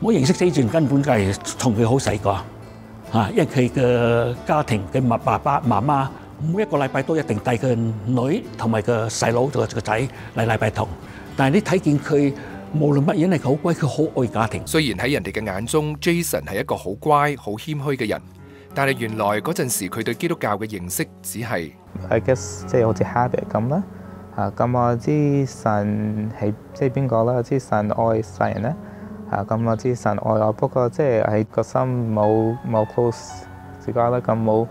我認識Jason根本就係從佢好細個因為佢嘅家庭嘅爸爸媽媽每一個禮拜都一定帶佢女同埋個細佬個仔嚟禮拜堂，但係你睇見佢無論乜嘢係好乖，佢好愛家庭。雖然喺人哋嘅眼中 ，Jason 係一個好乖、好謙虛嘅人，但係原來嗰陣時佢對基督教嘅認識只係 I guess 即係好似 habit 咁啦。咁我知神係即係邊個啦？我知神愛世人咧。咁我知神愛我，不過即係喺個心冇 close 自己啦，咁冇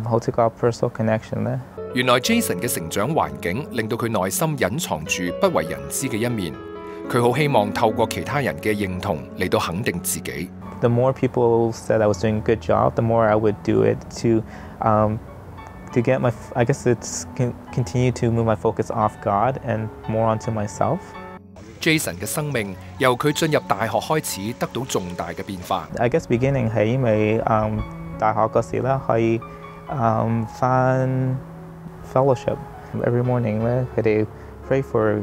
好似個 personal connection 咧。原來 Jason 嘅成長環境令到佢內心隱藏住不為人知嘅一面，佢好希望透過其他人嘅認同嚟到肯定自己。The more people said I was doing a good job, the more I would do it to get my, I guess it's continue to move my focus off God and more onto myself. Jason 嘅生命由佢進入大學開始得到重大嘅變化。I guess beginning 係因為大學嗰時咧可以返 fellowship every morning 咧，佢哋 pray for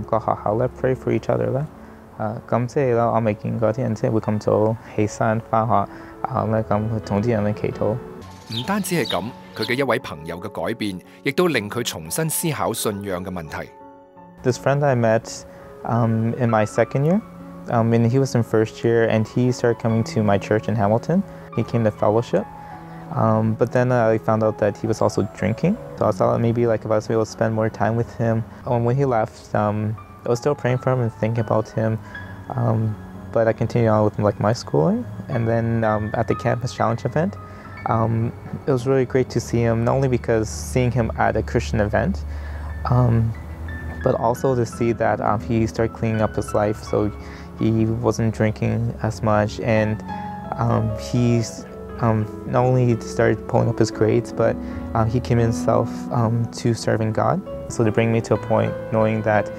個學校咧 pray for each other 咧。咁即係啦，我未見過啲人即係會咁早起身返學咧，咁同啲人咧祈禱。唔單止係咁，佢嘅一位朋友嘅改變，亦都令佢重新思考信仰嘅問題。This friend I met in my second year, and he was in first year, and he started coming to my church in Hamilton. He came to fellowship, but then I found out that he was also drinking. So I thought maybe like if I was able to spend more time with him. When he left, I was still praying for him and thinking about him, but I continued on with like my schooling. And then at the Campus Challenge event, it was really great to see him, not only because seeing him at a Christian event, but also to see that he started cleaning up his life, so he wasn't drinking as much, and he's not only started pulling up his grades, but he committed himself to serving God. So to bring me to a point knowing that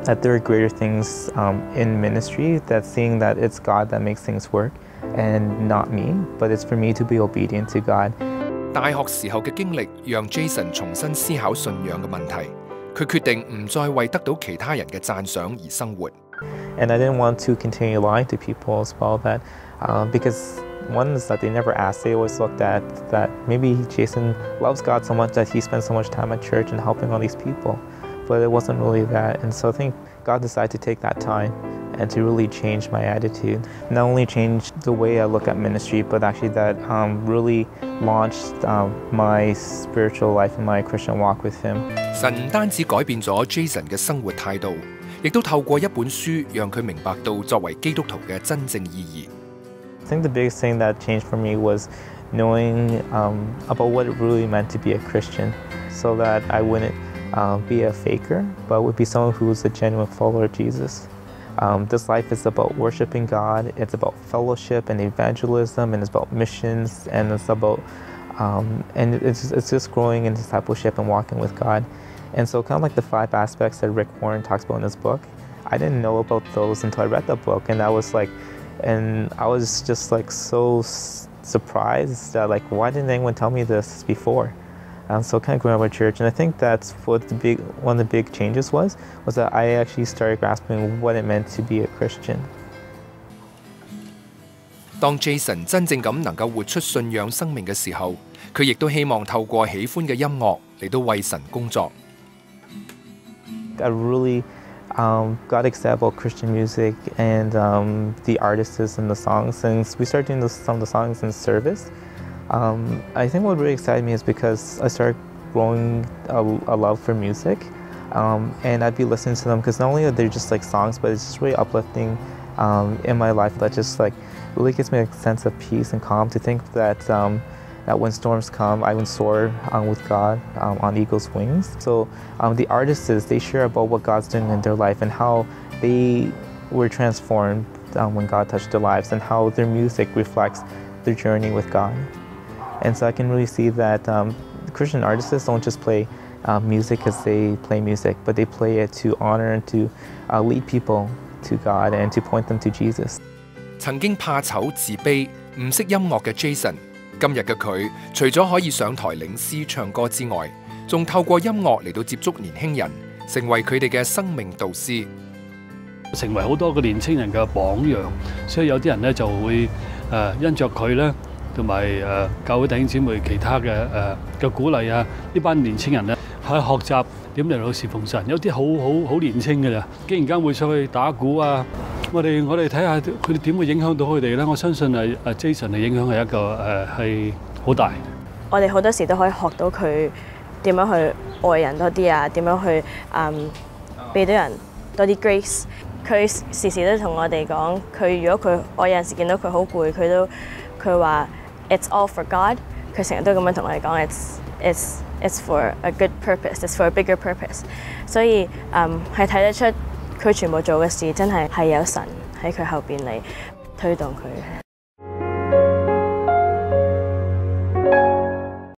that there are greater things in ministry, that seeing that it's God that makes things work and not me, but it's for me to be obedient to God. 大學時候嘅經歷讓 Jason 重新思考信仰嘅問題。佢決定唔再為得到其他人嘅讚賞而生活。And I didn't want to continue lying to people as well, that because one is that they never asked, they always looked at that maybe Jason loves God so much that he spends so much time at church and helping all these people, but it wasn't really that. And so I think God decided to take that time and to really change my attitude. Not only change the way I look at ministry, but actually that really launched my spiritual life and my Christian walk with Him. 神唔單止改變咗 Jason 嘅生活態度，亦都透過一本書讓佢明白到作為基督徒嘅真正意義。I think the biggest thing that changed for me was knowing about what it really meant to be a Christian, so that I wouldn't be a faker, but would be someone who's a genuine follower of Jesus. This life is about worshiping God, it's about fellowship and evangelism, and it's about missions, and it's about and it's just growing in discipleship and walking with God. And so kind of like the 5 aspects that Rick Warren talks about in his book, I didn't know about those until I read the book, and I was just like so surprised that like, why didn't anyone tell me this before? So kind of growing up in church, and I think that's what one of the big changes was that I actually started grasping what it meant to be a Christian. 當 Jason 真正咁能夠活出信仰生命嘅時候，佢亦都希望透過喜歡嘅音樂嚟到為神工作。I really got excited about Christian music and the artists and the songs, and we started doing some of the songs in service. I think what really excited me is because I started growing a love for music, and I'd be listening to them because not only are they just like songs, but it's just really uplifting in my life. That just like really gives me a sense of peace and calm to think that that when storms come, I would soar with God on eagle's wings. So the artists, they share about what God's doing in their life and how they were transformed when God touched their lives, and how their music reflects their journey with God. And so I can really see that Christian artists don't just play music because they play music, but they play it to honor and to lead people to God and to point them to Jesus. 曾經怕醜自卑、唔識音樂嘅 Jason， 今日嘅佢除咗可以上台領詩唱歌之外，仲透過音樂嚟到接觸年輕人，成為佢哋嘅生命導師。成為好多個年青人嘅榜樣，所以有啲人咧就會因着佢咧，同埋教會弟兄姊妹其他嘅鼓勵啊，呢班年青人咧去學習點嚟到侍奉神。有啲好年青嘅咋，竟然間會上去打鼓啊！我哋睇下佢哋點會影響到佢哋咧。我相信Jason 嘅影響係一個係好大。我哋好多時都可以學到佢點樣去愛人多啲啊，點樣去俾到人多啲 grace。佢時時都同我哋講，如果我有陣時見到佢好攰，佢話 It's all for God。佢成日都咁樣同我哋講 It's for a good purpose. It's for a bigger purpose。所以係睇得出佢全部做嘅事真係有神喺佢後邊嚟推動佢。